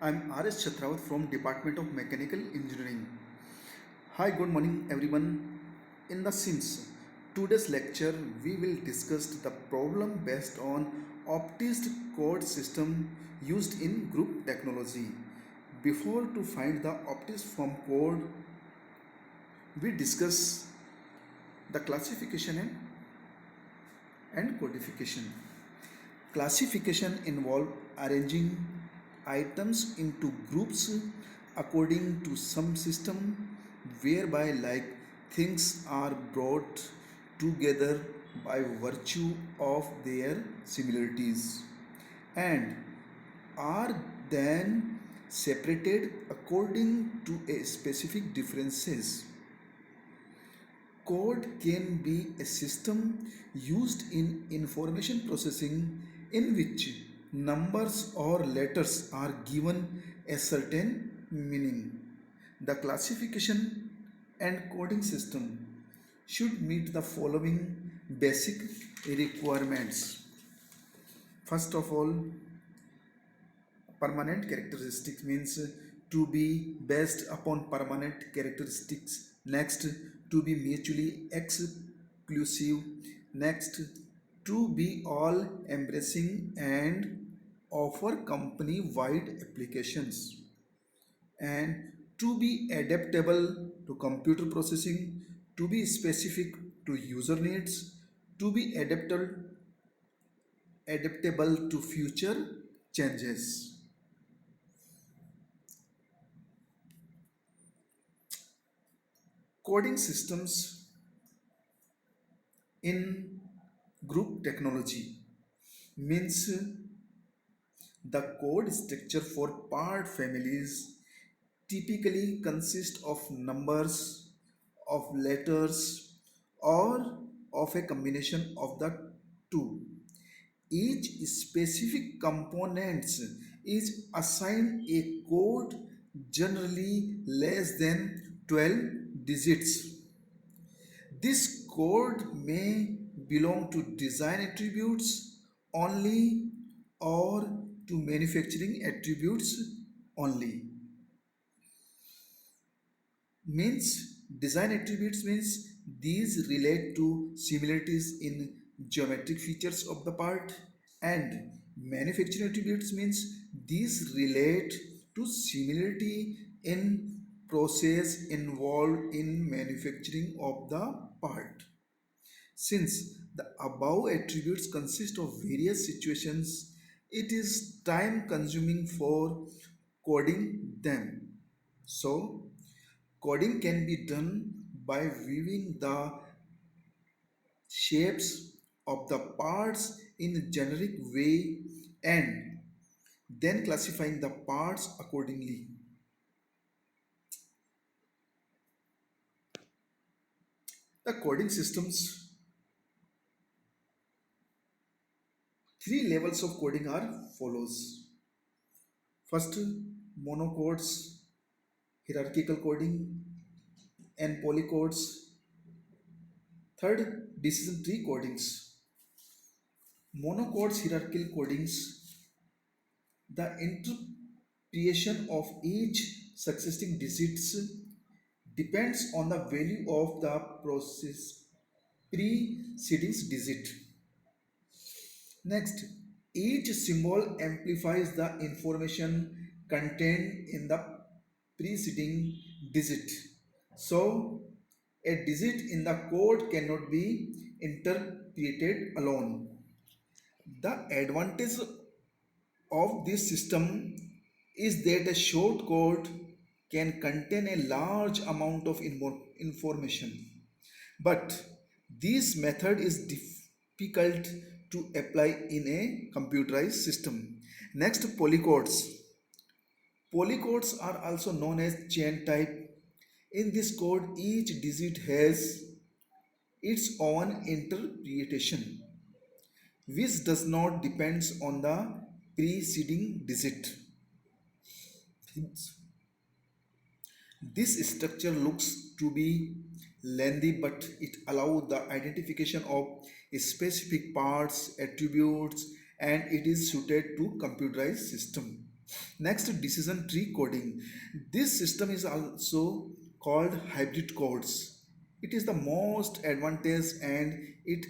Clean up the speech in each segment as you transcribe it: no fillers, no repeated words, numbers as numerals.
I'm R.S. Chatrawat from Department of Mechanical Engineering. Hi, good morning everyone. In the Sims, today's lecture we will discuss the problem based on Optist code system used in group technology. Before to find the Optist from code, we discuss the classification and codification. Classification involve arranging items into groups according to some system whereby like things are brought together by virtue of their similarities and are then separated according to a specific differences. Code can be a system used in information processing in which numbers or letters are given a certain meaning. The classification and coding system should meet the following basic requirements. First of all, permanent characteristics means to be based upon permanent characteristics. Next, to be mutually exclusive. Next, to be all embracing and offer company wide applications, and to be adaptable to computer processing, to be specific to user needs, to be adaptable to future changes. Coding systems in group technology means the code structure for part families typically consist of numbers, of letters, or of a combination of the two. Each specific components is assigned a code generally less than 12 digits. This code may belong to design attributes only or to manufacturing attributes only. Means design attributes means these relate to similarities in geometric features of the part, and manufacturing attributes means these relate to similarity in process involved in manufacturing of the part. Since the above attributes consist of various situations, it is time consuming for coding them. So, coding can be done by viewing the shapes of the parts in a generic way and then classifying the parts accordingly. The coding systems, three levels of coding are follows. First, monocodes, hierarchical coding, and polycodes. Third, decision tree codings. Monocodes hierarchical codings, the interpretation of each succeeding digits depends on the value of the process preceding digit. Next, each symbol amplifies the information contained in the preceding digit. So, a digit in the code cannot be interpreted alone. The advantage of this system is that a short code can contain a large amount of information, but this method is difficult to apply in a computerized system. Next, polycodes. Polycodes are also known as chain type. In this code, each digit has its own interpretation, which does not depends on the preceding digit. This structure looks to be lengthy, but it allows the identification of specific parts, attributes, and it is suited to computerized system. Next, decision tree coding. This system is also called hybrid codes. It is the most advanced and it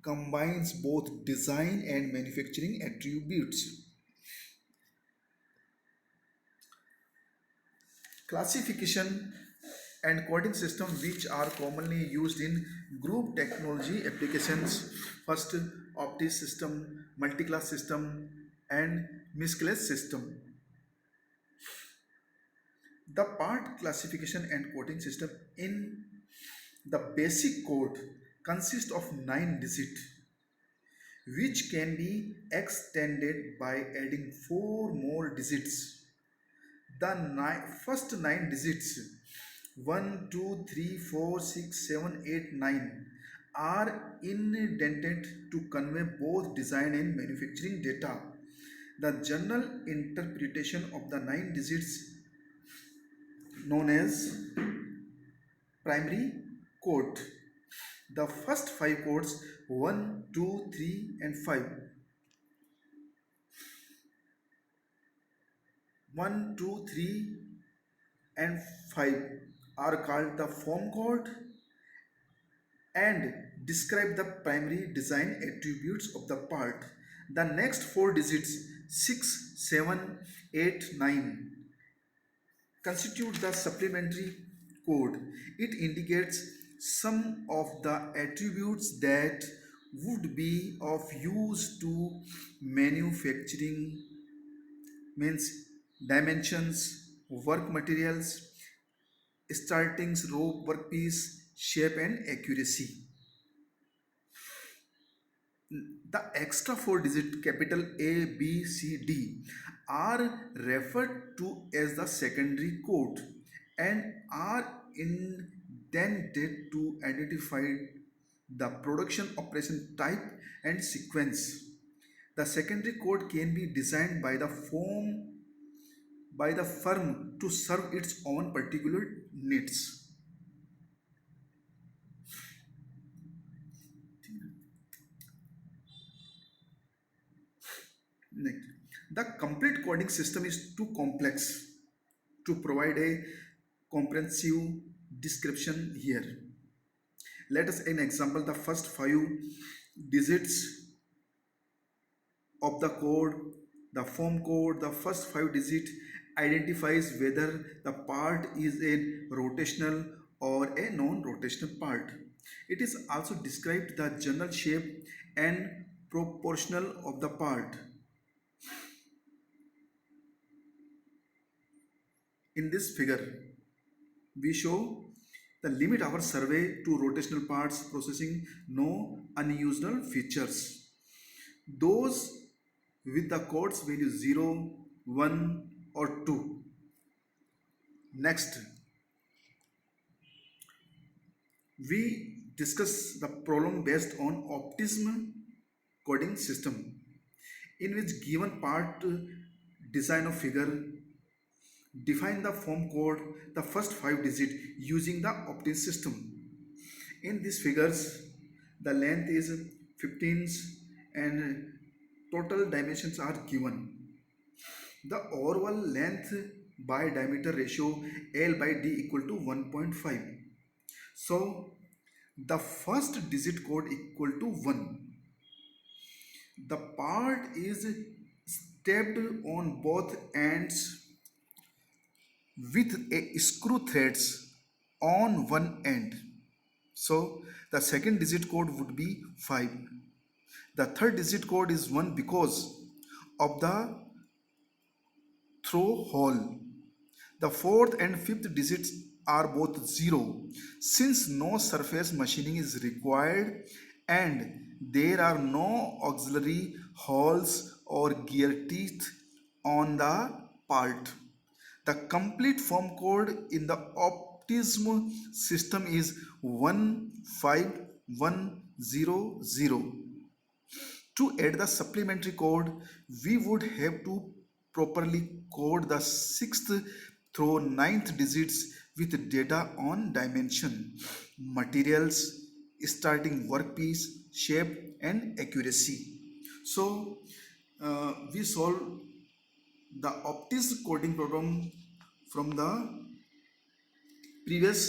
combines both design and manufacturing attributes. Classification and coding system which are commonly used in group technology applications. First, optis system, multi-class system, and miscellaneous system. The part classification and coding system in the basic code consists of 9 digits which can be extended by adding 4 more digits. The first 9 digits 1, 2, 3, 4, 6, 7, 8, 9 are indented to convey both design and manufacturing data. The general interpretation of the 9 digits known as primary code. The first 5 codes 1, 2, 3 and 5, 1, 2, 3 and 5 are called the form code and describe the primary design attributes of the part. The next 4 digits 6, 7, 8, 9 constitute the supplementary code. It indicates some of the attributes that would be of use to manufacturing, means dimensions, work materials, startings, rope, workpiece, shape and accuracy. The extra 4 digit capital A, B, C, D are referred to as the secondary code and are intended to identify the production operation type and sequence. The secondary code can be designed by the firm to serve its own particular needs. Next, the complete coding system is too complex to provide a comprehensive description here. Let us an example the first 5 digits of the code, the form code. The first 5 digit identifies whether the part is a rotational or a non-rotational part. It is also described the general shape and proportional of the part. In this figure we show the limit our survey to rotational parts processing no unusual features. Those with the codes value 0, 1 or 2. Next, we discuss the problem based on optimism coding system in which given part design of figure define the form code the first 5 digit using the optin system. In these figures the length is 15 and total dimensions are given. The overall length by diameter ratio L by D equal to 1.5. So the first digit code equal to 1. The part is stepped on both ends with a screw threads on one end. So the second digit code would be 5. The third digit code is 1 because of the throw hole. The fourth and fifth digits are both 0 since no surface machining is required and there are no auxiliary holes or gear teeth on the part. The complete form code in the Optimism system is 15100. To add the supplementary code, we would have to properly code the 6th through 9th digits with data on dimension, materials, starting workpiece, shape and accuracy. So we solve the optics coding program from the previous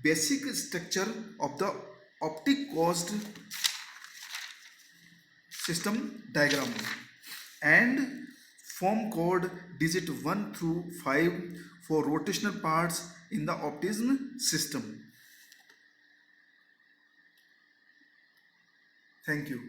basic structure of the optic cost system diagram and form code digit 1 through 5 for rotational parts in the optimism system. Thank you.